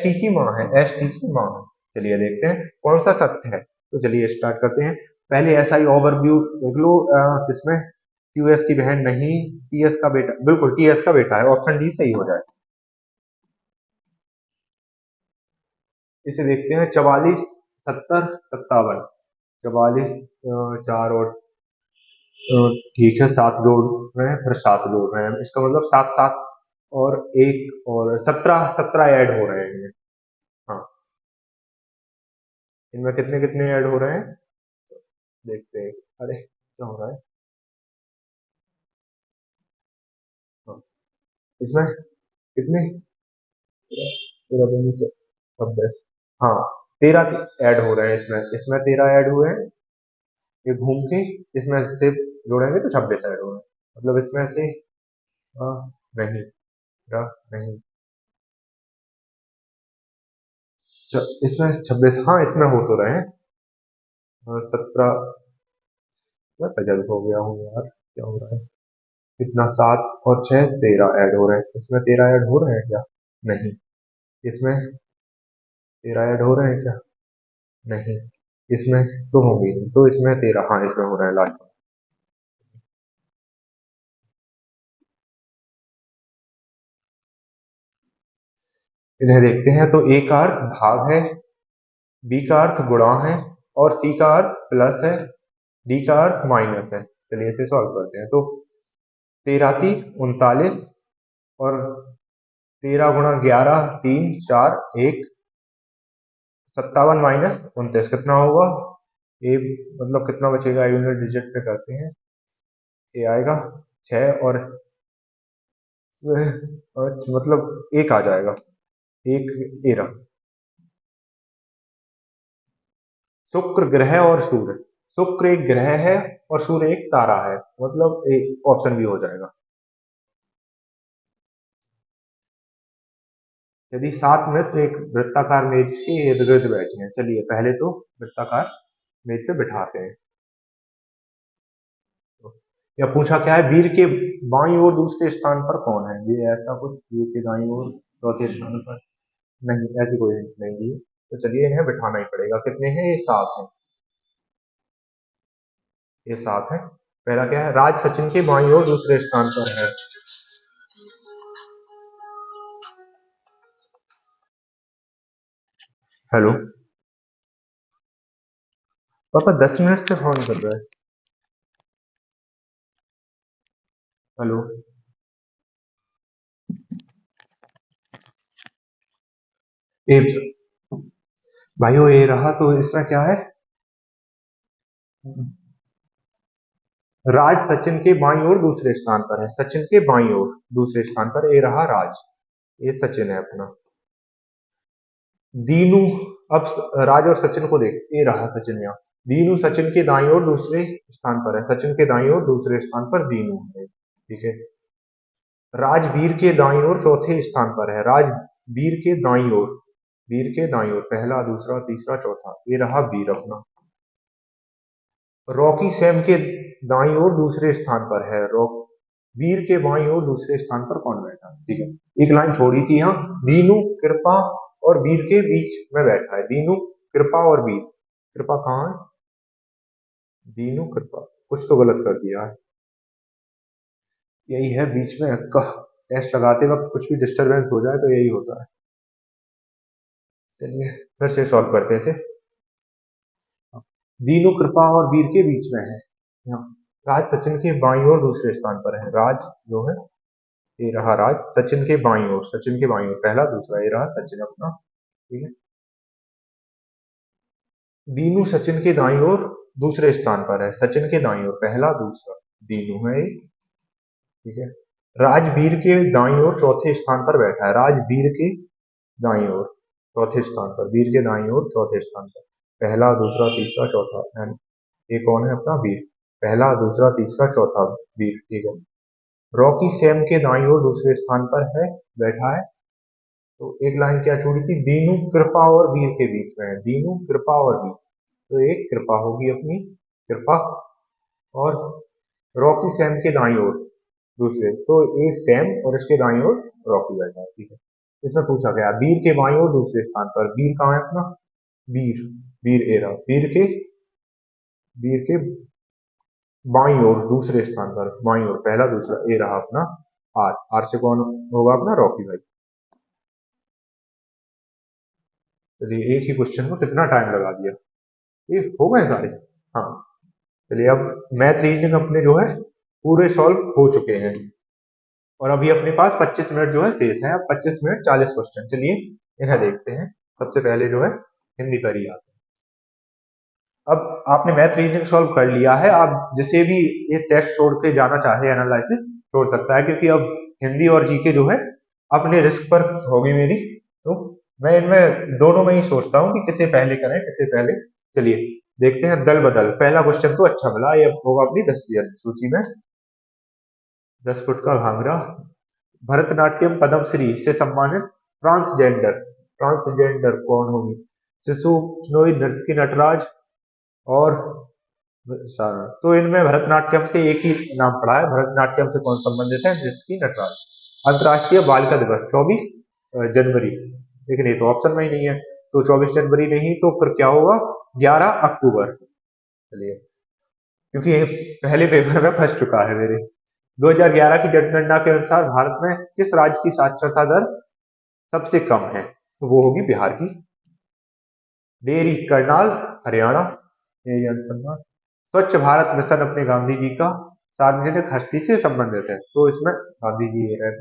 Speaker 1: टी की माँ है, एस टी की माँ है। चलिए देखते हैं कौन सा सत्य है, तो चलिए स्टार्ट करते हैं। पहले SI ओवरव्यू देख लो, किसमें QS की बहन नहीं, TS का बेटा, बिल्कुल TS का बेटा है, ऑप्शन डी सही हो जाए। इसे देखते हैं, 44 70 57, 44 4 और ठीक है 7 जोड़ रहे हैं, फिर 7 जोड़ रहे हैं, इसका मतलब 7 7 और 1 और 17 17 ऐड हो रहे हैं, हाँ इनमें कितने कितने ऐड हो रहे हैं, देखते हैं, अरे क्या हो रहा है, हाँ, इसमें कितने, 13 13 22 26, हाँ 13 ऐड हो रहे हैं, इसमें इसमें 13 ऐड हुए हैं, ये घूम के इसमें से जोड़ेंगे तो 26 ऐड हो रहे हैं, मतलब इसमें से नहीं नहीं, इसमें 26, हाँ इसमें हो तो रहे हैं, 17, मैं पजल हो गया हूँ यार, क्या हो रहा है, कितना 7 और 6 13 ऐड हो रहे हैं, इसमें 13 ऐड हो रहे हैं क्या, नहीं, इसमें 13 ऐड हो रहे हैं क्या, नहीं, इसमें तो होंगे नहीं, तो इसमें 13, हाँ इसमें हो रहा है लास्ट में। इन्हें देखते हैं, तो ए का अर्थ भाग है, बी का अर्थ गुणा है, और सी का अर्थ प्लस है, डी का अर्थ माइनस है। चलिए इसे सॉल्व करते हैं, तो 13 3 39 और 13 गुणा 11 3 4 1 57 माइनस 29 कितना होगा? ए मतलब कितना बचेगा? यूनिट डिजिट पे करते हैं। ए आएगा 6 और मतलब एक आ जाएगा, एक एरा। शुक्र ग्रह और सूर्य, शुक्र एक ग्रह है और सूर्य एक तारा है, मतलब एक ऑप्शन भी हो जाएगा। यदि 7 मित्र एक वृत्ताकार मेज के इर्द गिर्द बैठे हैं, चलिए पहले तो वृत्ताकार मेज पे बिठाते हैं। या पूछा क्या है, वीर के बाईं ओर दूसरे स्थान पर कौन है? ये ऐसा कुछ, वीर के दाईं ओर चौथे स्थान पर, नहीं ऐसी कोई हिंट नहीं दी। तो चलिए इन्हें बिठाना ही पड़ेगा। कितने हैं? ये 7 हैं। ये 7 है। पहला क्या है? राज सचिन के बाईं ओर दूसरे स्थान पर है। हेलो पापा, 10 मिनट से फोन कर रहा है। हेलो ए भाइयों, ये रहा। तो इसमें क्या है? राज सचिन के बाईं ओर दूसरे स्थान पर है, सचिन के बाईं ओर दूसरे स्थान पर ये रहा राज, ये सचिन है अपना। दीनू, अब राज और सचिन को देख, ये रहा सचिन यहाँ। दीनू सचिन के दाईं ओर दूसरे स्थान पर है, सचिन के दाईं ओर दूसरे स्थान पर दीनू है। ठीक है। राजवीर के दाईं ओर चौथे स्थान पर है, राजवीर के दाईं ओर, वीर के दाईं ओर पहला दूसरा तीसरा चौथा, ये रहा वीर अपना। रॉकी सैम के दाईं ओर दूसरे स्थान पर है, रॉक वीर के बाईं ओर दूसरे स्थान पर कौन बैठा? ठीक है। एक लाइन छोड़ी थी यहाँ, दीनू कृपा और वीर के बीच में बैठा है। दीनू कृपा और वीर, कृपा कहाँ है? दीनू कृपा, कुछ तो गलत कर दिया है। यही है बीच में कह, टेस्ट लगाते वक्त कुछ भी डिस्टरबेंस हो जाए तो यही होता है। चलिए फिर से सॉल्व करते हैं इसे। दीनू कृपा और वीर के बीच में है यहाँ। राज सचिन के बाईं ओर दूसरे स्थान पर है, राज जो है ये रहा राज, सचिन के बाईं ओर, सचिन के बाईं ओर पहला दूसरा, ये रहा सचिन अपना। ठीक है। दीनू सचिन के दाईं ओर दूसरे स्थान पर है, सचिन के दाईं ओर पहला दूसरा, दीनू है एक। ठीक है। राजवीर के दाईं ओर चौथे स्थान पर बैठा है, राजवीर के दाईं ओर चौथे स्थान पर, वीर के दाईं ओर चौथे स्थान पर पहला दूसरा तीसरा चौथा, एंड ये कौन है अपना? वीर। पहला दूसरा तीसरा चौथा वीर। ठीक है। रॉकी सैम के दाईं ओर दूसरे स्थान पर है, बैठा है। तो एक लाइन क्या छोड़ी थी? दीनू कृपा और वीर के बीच में है, दीनू कृपा और वीर, तो एक कृपा होगी अपनी, कृपा। और रॉकी सैम के दाईं ओर दूसरे, तो ए सैम और इसके दाईं ओर रॉकी बैठा है। ठीक है। इसमें पूछा गया वीर के बाईं ओर दूसरे स्थान पर, वीर कहाँ है अपना? वीर, वीर एरा, वीर के बाईं ओर दूसरे स्थान पर, बाईं ओर पहला दूसरा, ए रहा अपना आर, आर से कौन होगा अपना? रॉकी भाई। चलिए एक ही क्वेश्चन में कितना टाइम लगा दिया, ये हो गए सारे। हाँ। चलिए अब मैथ रीजनिंग अपने जो है पूरे सॉल्व हो चुके हैं, और अभी अपने पास 25 मिनट जो है शेष है। अब 25 मिनट 40 क्वेश्चन, चलिए इन्हें देखते हैं। सबसे पहले जो है हिंदी पर ही आते हैं। अब आपने मैथ रीजनिंग सॉल्व कर लिया है, आप जिसे भी ये टेस्ट छोड़ के जाना चाहे एनालिसिस छोड़ सकता है, क्योंकि अब हिंदी और जीके जो है अपने रिस्क पर होगी मेरी। तो मैं इनमें दोनों में ही सोचता हूँ कि किसे पहले करें किसे पहले। चलिए देखते हैं दल बदल। पहला क्वेश्चन तो अच्छा मिला, ये होगा अपनी 10वीं सूची में। 10 फुट का भांगड़ा, भरतनाट्यम पद्मश्री से सम्मानित ट्रांसजेंडर, ट्रांसजेंडर कौन होगी? शिशु बिश्नोई, नर्तकी नटराज और सारण। तो इनमें भरतनाट्यम से एक ही नाम पड़ा है, भरतनाट्यम से कौन संबंधित है? नृत्यकी नटराज। अंतर्राष्ट्रीय बालिका दिवस 24 जनवरी, लेकिन ये तो ऑप्शन में ही नहीं है, तो 24 जनवरी नहीं, तो फिर क्या होगा? 11 अक्टूबर। चलिए, क्योंकि ये पहले पेपर में फंस चुका है मेरे। 2011 की जनगणना के अनुसार भारत में किस राज्य की साक्षरता दर सबसे कम है? तो वो होगी बिहार की। डेयरी करनाल, हरियाणा, यही अनुसंधान। स्वच्छ भारत मिशन अपने गांधी जी का सार्वजनिक हस्ती से संबंधित है, तो इसमें गांधी जी है।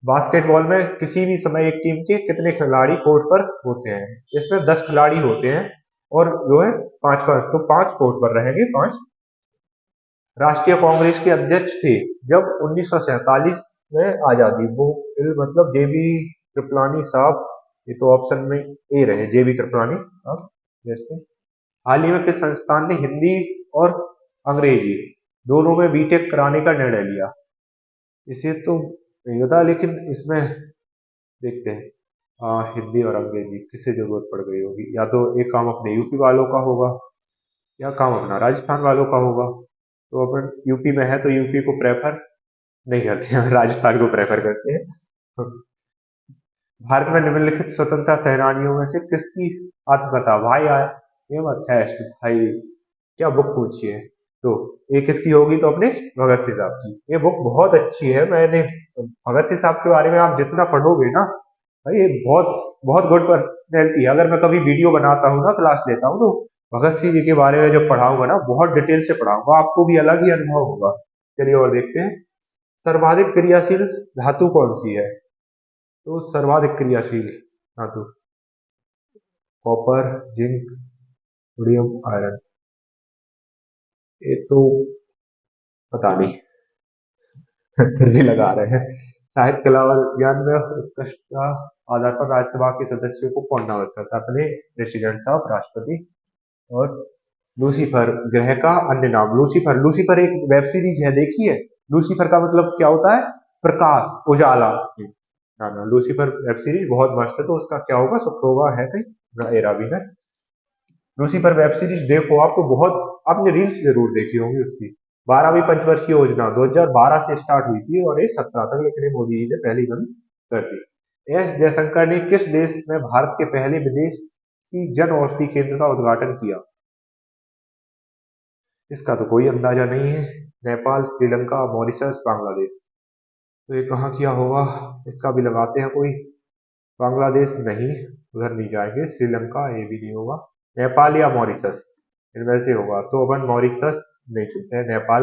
Speaker 1: बास्केटबॉल में किसी भी समय एक टीम के कितने खिलाड़ी कोर्ट पर होते हैं? इसमें 10 खिलाड़ी होते हैं और जो है पांच पांच, तो 5 कोर्ट पर रहेंगे, 5। राष्ट्रीय कांग्रेस के अध्यक्ष थे जब 1947 में आजादी, वो मतलब जेबी कृपलानी साहब। ये तो ऑप्शन में ए रहे, जेबी कृपलानी साहब। जैसे हाल ही में किस संस्थान ने हिंदी और अंग्रेजी दोनों में बीटेक कराने का निर्णय लिया? इसे तो नहीं होता, लेकिन इसमें देखते हैं। हिंदी और अंग्रेजी किससे जरूरत पड़ गई होगी? या तो एक काम अपने यूपी वालों का होगा, या काम अपना राजस्थान वालों का होगा। तो अपन यूपी में है तो यूपी को प्रेफर नहीं करते हैं, राजस्थान को प्रेफर करते हैं। भारत में निम्नलिखित स्वतंत्रता सेनानियों में से किसकी आत्मकथा भाई आए ये मत है भाई, क्या बुक पूछी है? तो ये किसकी होगी? तो अपने भगत सिंह साहब की। ये बुक बहुत अच्छी है। मैंने भगत सिंह साहब के बारे में आप जितना पढ़ोगे ना भाई, ये बहुत बहुत गुड पर्सनैलिटी है। अगर मैं कभी वीडियो बनाता हूँ ना, क्लास लेता हूँ, तो भगत सिंह जी के बारे में जब पढ़ाऊंगा ना, बहुत डिटेल से पढ़ाऊंगा, आपको भी अलग ही अनुभव होगा। चलिए और देखते हैं। सर्वाधिक क्रियाशील धातु कौन सी है? तो सर्वाधिक क्रियाशील धातु कॉपर, जिंक, सोडियम, आयरन। ये तो पता नहीं। फिर भी लगा रहे हैं। साहित्य कला और विज्ञान में उत्कृष्टता आधार पर राज्यसभा के सदस्यों को कौन नामित करता है? अपने प्रेसिडेंट साहब, राष्ट्रपति। और लूसीफर ग्रह का अन्य नाम? लूसीफर, लूसीफर एक वेब सीरीज है, देखी है? लूसीफर का मतलब क्या होता है? प्रकाश, उजाला। ना ना, लूसीफर वेब सीरीज बहुत मस्त है। तो उसका क्या होगा? शुक्र है कहीं, एरा भी है। लूसीफर वेब सीरीज देखो आप, तो बहुत आपने रील्स जरूर देखी होंगी उसकी। 12वीं पंचवर्षीय योजना 2012 से स्टार्ट हुई थी और ये 17 तक, लेकिन ये मोदी जी ने पहली बंद कर दी। एस जयशंकर ने किस देश में भारत के पहले विदेश की जन औषधि केंद्र का उद्घाटन किया? इसका तो कोई अंदाजा नहीं है। नेपाल, श्रीलंका, मॉरिशस, बांग्लादेश। तो ये कहाँ किया होगा? इसका भी लगाते हैं कोई। बांग्लादेश नहीं, उधर नहीं जाएंगे। श्रीलंका, ये भी नहीं होगा। नेपाल या मॉरिशस, इनमें से होगा। तो अपन मॉरिशस नहीं चुनते हैं, नेपाल।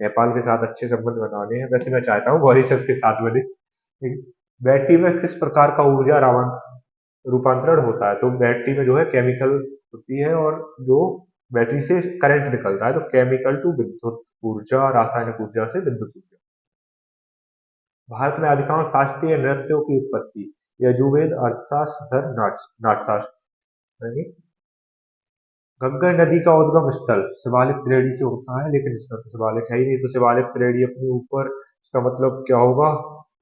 Speaker 1: नेपाल के साथ अच्छे संबंध बनाने हैं, वैसे मैं चाहता हूँ मॉरिशस के साथ बने। बैटरी में किस प्रकार का ऊर्जा रावण रूपांतरण होता है? तो बैटरी में जो है केमिकल होती है, और जो बैटरी से करंट निकलता है, तो केमिकल टू विद्युत ऊर्जा, रासायनिक ऊर्जा से विद्युत ऊर्जा। भारत में अधिकांश शास्त्रीय नृत्यों की उत्पत्ति यजुर्वेद, अर्थशास्त्र, धर्म, नाट्यशास्त्र यानी। गंगा नदी का उद्गम स्थल शिवालिक श्रेणी से होता है, लेकिन इसका तो शिवालिक है ही नहीं, तो शिवालिक श्रेणी अपने ऊपर, इसका मतलब क्या होगा?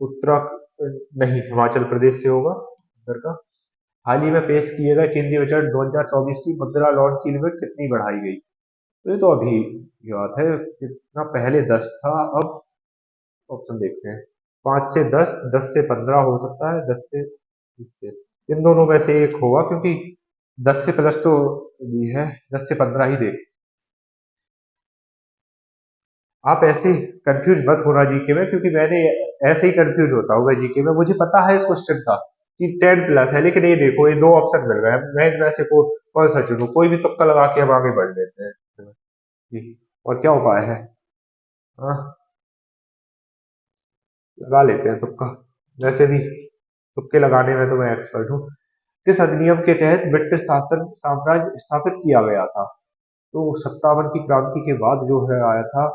Speaker 1: उत्तराखंड नहीं, हिमाचल प्रदेश से होगा उधर का। हाल ही में पेश किए गए केंद्रीय बजट 2024 की मुद्रा लोन की लिमिट कितनी बढ़ाई गई? तो ये तो अभी की बात है, कितना पहले 10 था, अब ऑप्शन देखते हैं। 5 से 10, 10 से 15 हो सकता है, 10 से 20 से, इन दोनों में से एक होगा, क्योंकि 10 से प्लस तो ये है, 10 से 15 ही देख। आप ऐसे कंफ्यूज मत होना जीके में, क्योंकि मैंने ऐसे ही कंफ्यूज होता हूँ मैं जीके में। मुझे पता है इस क्वेश्चन का कि 10 प्लस है, लेकिन ये देखो, ये दो ऑप्शन मिल गए, मैं इनमें से कौन सा चुनूं? कोई भी तुक्का लगा के हम आगे बढ़ लेते हैं जी। और क्या उपाय है? हाँ, लगा लेते हैं तुक्का। वैसे भी तुक्के लगाने में तो मैं एक्सपर्ट हूँ। किस अधिनियम के तहत ब्रिटिश शासन साम्राज्य स्थापित किया गया था? तो 57 की क्रांति के बाद जो है आया था।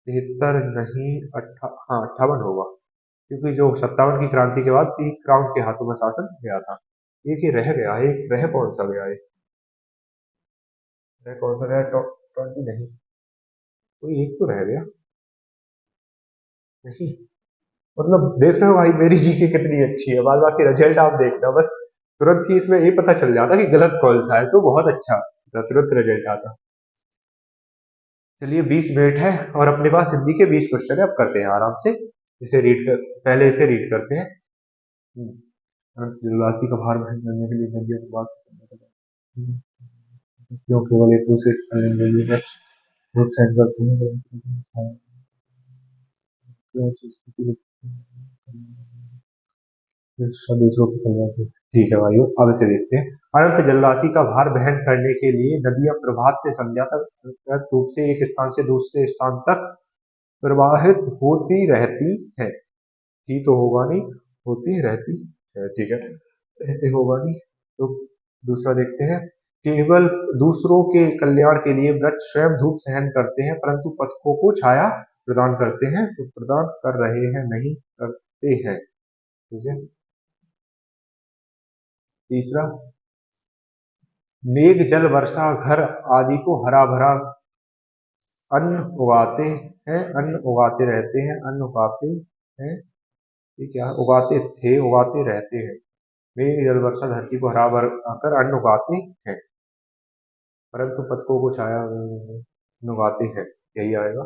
Speaker 1: 73 नहीं, हाँ 58 होगा, क्योंकि जो 57 की क्रांति के बाद 3 क्राउन के हाथों में शासन गया था। एक ही रह गया है, एक रह कौन सा गया है? रह कौन सा गया? 20 नहीं, कोई एक तो रह गया। नहीं, मतलब देख रहे हो भाई मेरी जीके कितनी अच्छी है, बाद बाकी रिजल्ट आप देखना बस। तुरंत ही इसमें ये पता चल जाता कि गलत कौन सा है, तो बहुत अच्छा तुरंत रिजल्ट आता। चलिए 20 मिनट है और अपने पास हिंदी के 20 क्वेश्चन है, अब करते हैं आराम से। इसे रीड कर, पहले इसे रीड करते हैं। राशि का भार वहन करने के लिए नदियों की बात क्यों केवल एक दूसरे के लिए सहन करते हैं? क्यों चीज़ दूसरों की कल्याण के- ठीक है भाइयों, अब इसे देखते हैं। अनंत जलराशि का भार वहन करने के लिए नदियां प्रभात से संध्या तक रूप से एक स्थान से दूसरे स्थान तक प्रवाहित होती रहती है। ही तो होगा नहीं, होती रहती है, ठीक है, रहते होगा नहीं। तो दूसरा देखते हैं, केवल दूसरों के कल्याण के लिए वृक्ष स्वयं धूप सहन करते हैं परंतु पथिकों को छाया प्रदान करते हैं, तो प्रदान कर रहे हैं नहीं करते हैं, ठीक है। तीसरा, मेघ जल वर्षा घर आदि को हरा भरा अन्न उगाते हैं, अन्न उगाते रहते हैं, अन्न उगाते हैं, ये क्या है? उगाते थे, उगाते रहते हैं। मेघ जल वर्षा धरती को हरा भरा कर अन्न उगाते हैं परंतु पतकों को छाया अन्न उगाते हैं, यही आएगा।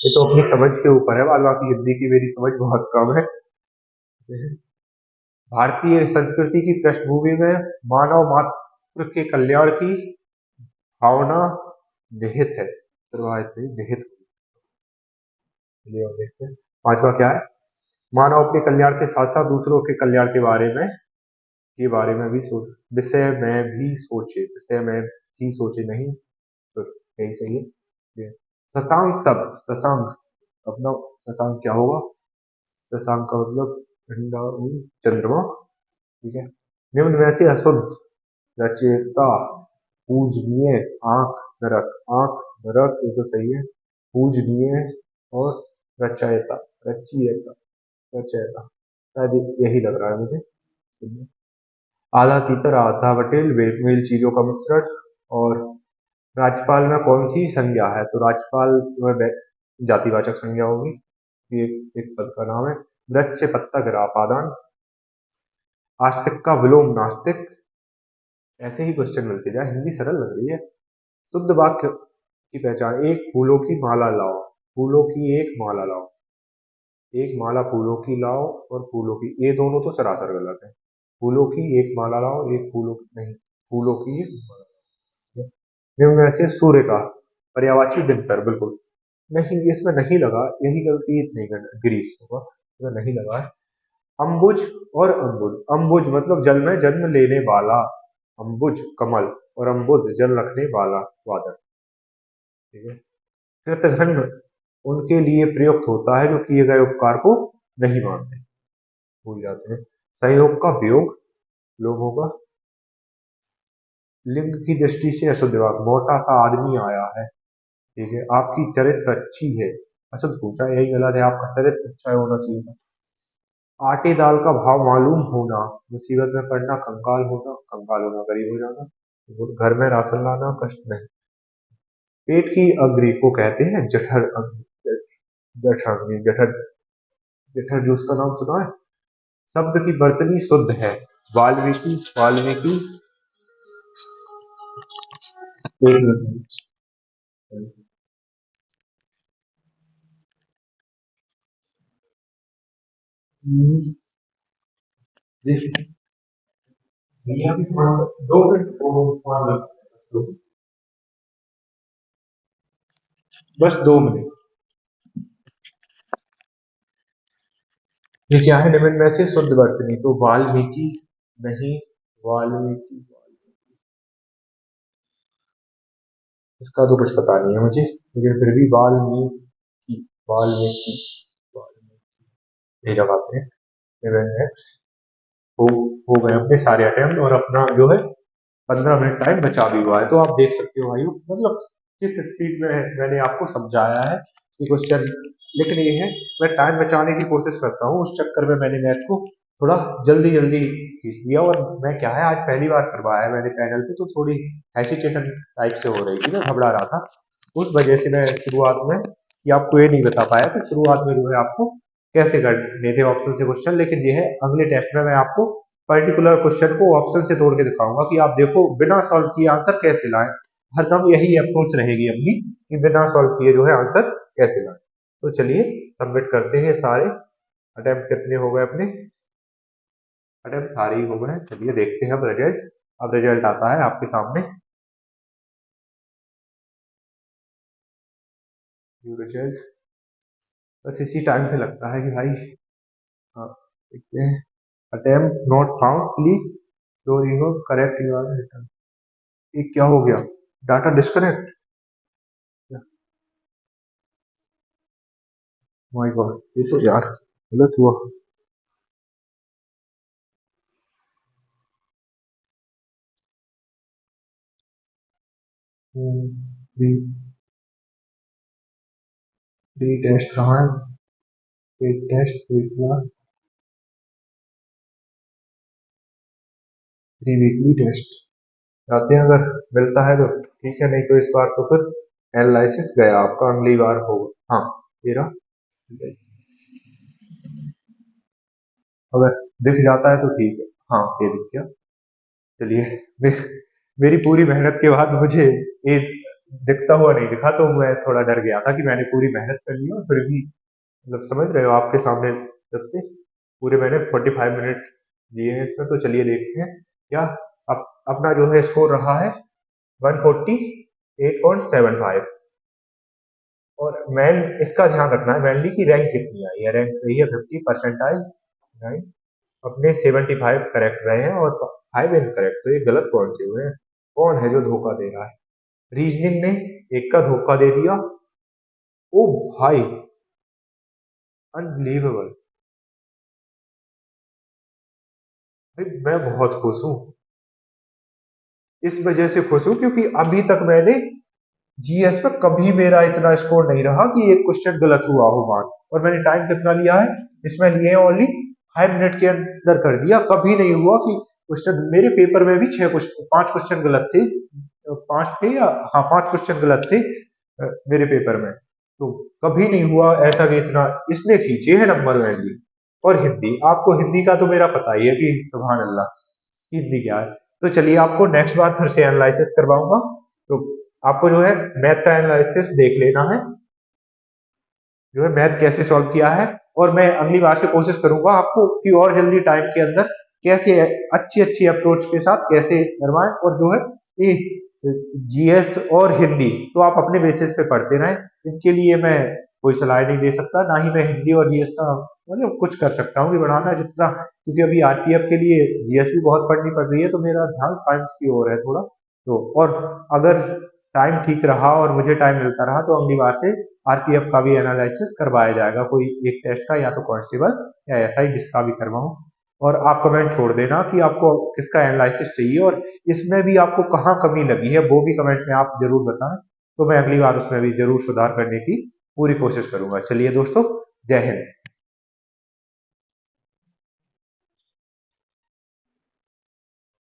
Speaker 1: ये तो अपनी समझ के ऊपर है, बाद बाकी हिंदी की मेरी समझ बहुत कम है। भारतीय संस्कृति की पृष्ठभूमि में मानव मात्र के कल्याण की भावना निहित है, प्रवाहित नहीं, निहित। चलिए अब देखते हैं पांचवा क्या है। मानव अपने कल्याण के साथ साथ दूसरों के कल्याण के बारे में भी सोच, विषय में भी सोचे, विषय में भी सोचे नहीं, तो यही सही है ये। शशांक शब्द, शशांक अपना, शशांक क्या होगा? शशांक का मतलब ठंडा चंद्रमा, ठीक है। निम्न में से अशुद्ध, रचयिता, पूजनीय, आंख, नरक, आंख, नरक, ये तो सही है। पूजनीय और रचयिता, रचयिता, रचयिता, शायद यही लग रहा है मुझे। आधा तीतर आधा बटेल, बेमेल चीजों का मिश्रण। और राज्यपाल में कौन सी संज्ञा है? तो राज्यपाल में जातिवाचक संज्ञा होगी, ये एक पद का नाम है। वृक्ष से पत्ता गिरा, पादान। आस्तिक का विलोम नास्तिक। ऐसे ही क्वेश्चन मिलते जाए, हिंदी सरल लग रही है। शुद्ध वाक्य की पहचान, एक फूलों की माला लाओ, फूलों की एक माला लाओ, एक माला फूलों की लाओ और फूलों की, ये दोनों तो सरासर गलत है। फूलों की एक माला लाओ, एक फूलों की नहीं, फूलों की एक माला। निम्न में से सूर्य का पर्यायवाची दिनकर, बिल्कुल नहीं, इसमें नहीं लगा, यही गलती नहीं करना, ग्रीस होगा, इसमें नहीं लगा है। अम्बुज और अम्बुज, अम्बुज मतलब जल में जन्म लेने वाला, अम्बुज कमल, और अम्बुज जल रखने वाला बादल, ठीक है। कृतघ्न उनके लिए प्रयुक्त होता है जो किए गए उपकार को नहीं मानते, भूल जाते हैं। सहयोग का वियोग, लोग होगा। लिंग की दृष्टि से अशुद्ध वाक्य, मोटा सा आदमी आया है, ठीक है। आपकी चरित्र अच्छी है, अशुद्ध पूछा, यही गलत है, आपका चरित्र अच्छा होना चाहिए था। आटे दाल का भाव मालूम होना, मुसीबत में पड़ना, कंगाल होना, कंगाल होना गरीब हो जाना, घर में राशन लाना, कष्ट नहीं। पेट की अग्नि को कहते हैं जठर अग्नि, जठर अग्नि, जठर, जठर जूस का नाम सुना है। शब्द की बर्तनी शुद्ध है, वाल्मीकि, वाल्मीकि, एक मिनट। भैया भी दो मिनट, बस 2 मिनट। ये क्या है? निम्न में से शुद्ध वर्तनी, तो वाल्मीकि नहीं, वाल्मीकि, इसका तो कुछ पता नहीं है मुझे, लेकिन फिर भी वाल्मीकि, वाल्मीकि, वाल्मीकि, ये लगाते हैं। निम्न में हो हो गए अपने सारे अटेम्प्ट, और अपना जो है 15 मिनट टाइम बचा भी हुआ है, तो आप देख सकते हो भाई, मतलब किस स्पीड में मैंने आपको समझाया है कि क्वेश्चन। लेकिन ये है, मैं टाइम बचाने की कोशिश करता हूँ, उस चक्कर में मैंने मैथ को थोड़ा जल्दी जल्दी खींच दिया, और मैं क्या है, आज पहली बार करवाया है मैंने पैनल पे, तो थोड़ी हेसिटेशन टाइप से हो रही थी, मैं घबरा रहा था, उस वजह से मैं शुरुआत में कि आपको ये नहीं बता पाया कि शुरुआत में जो है आपको कैसे करने थे ऑप्शन से क्वेश्चन। लेकिन ये है, अगले टेस्ट में मैं आपको पर्टिकुलर क्वेश्चन को ऑप्शन से तोड़ के दिखाऊंगा कि आप देखो बिना सॉल्व किए आंसर कैसे लाएं। हरदम यही अप्रोच रहेगी अपनी कि बिना सॉल्व किए जो है आंसर कैसे लाएं। तो चलिए सबमिट करते हैं सारे अटेम्प्ट, कितने हो गए अपने अटेम्प्ट, सारे ही हो गए हैं। चलिए देखते हैं अब रिजल्ट, अब रिजल्ट आता है आपके सामने, रिजल्ट बस इसी टाइम पे लगता है कि भाई, हाँ देखते हैं। Attempt not found, please your email correct URL return, ये क्या हो गया? डाटा डिस्कनेक्ट, माय गॉड, ये तो यार गलत हुआ। प्री प्री टेस्ट कहाँ है? Pre test, pre class, pre weekly test आते हैं, अगर मिलता है तो ठीक है, नहीं तो इस बार तो फिर एनालिसिस गया आपका, अगली बार होगा। हाँ, ये रहा। अगर दिख जाता है तो ठीक है। हाँ, ये दिख गया। चलिए, मे, मेरी पूरी मेहनत के बाद मुझे ये दिखता हुआ नहीं दिखा, तो मैं थोड़ा डर गया था कि मैंने पूरी मेहनत कर ली और फिर भी, मतलब समझ रहे हो, आपके सामने जब से पूरे मैंने 45 मिनट दिए हैं इसमें, तो चलिए देखते हैं क्या अपना जो है स्कोर रहा है 148.75। और मैन इसका ध्यान रखना है मैनली की रैंक कितनी आई है। रैंक रही है 50 परसेंटाइल। अपने 75 करेक्ट रहे हैं और 5 इनकरेक्ट, तो ये गलत कौन से हुए हैं? कौन है जो धोखा दे रहा है? रीजनिंग ने एक का धोखा दे दिया। ओ भाई, अनबिलीवेबल। भाई मैं बहुत खुश हूँ, इस वजह से खुश हूँ क्योंकि अभी तक मैंने जीएस में कभी मेरा इतना स्कोर नहीं रहा कि एक क्वेश्चन गलत हुआ हो मान। और मैंने टाइम कितना लिया है इसमें, लिए ओनली 5 मिनट के अंदर कर दिया। कभी नहीं हुआ कि क्वेश्चन मेरे पेपर में भी 5 क्वेश्चन गलत थे। 5 थे या, हाँ, 5 क्वेश्चन गलत थे मेरे पेपर में। तो कभी नहीं हुआ ऐसा कि इतना इसने खींचे है नंबर वैल्यू। और हिंदी, आपको हिंदी का तो मेरा पता ही है कि सुभान अल्लाह, हिंदी क्या है। तो चलिए आपको नेक्स्ट बार फिर से एनालिसिस करवाऊंगा। तो आपको जो है मैथ का एनालिसिस देख लेना है, जो है मैथ कैसे सॉल्व किया है। और मैं अगली बार से कोशिश करूंगा आपको कि और जल्दी टाइम के अंदर कैसे अच्छी अच्छी अप्रोच के साथ कैसे करवाएं। और जो है ये जीएस और हिंदी तो आप अपने बेसिस पे पढ़ते रहें, इसके लिए मैं कोई सलाह नहीं दे सकता, ना ही मैं हिंदी और जीएस का मतलब कुछ कर सकता हूँ कि बढ़ाना जितना, क्योंकि अभी आरपीएफ के लिए जीएस भी बहुत पढ़नी पड़ रही है, तो मेरा ध्यान साइंस की ओर है थोड़ा। तो और अगर टाइम ठीक रहा और मुझे टाइम मिलता रहा तो अगली बार से आरपीएफ का भी एनालिसिस करवाया जाएगा, कोई एक टेस्ट का, या तो कांस्टेबल या एसआई, जिसका भी करवाऊं। और आप कमेंट छोड़ देना कि आपको किसका एनालिसिस चाहिए और इसमें भी आपको कहाँ कमी लगी है, वो भी कमेंट में आप जरूर बताएं। तो मैं अगली बार उसमें भी जरूर सुधार करने की पूरी कोशिश करूंगा। चलिए दोस्तों, जय हिंद।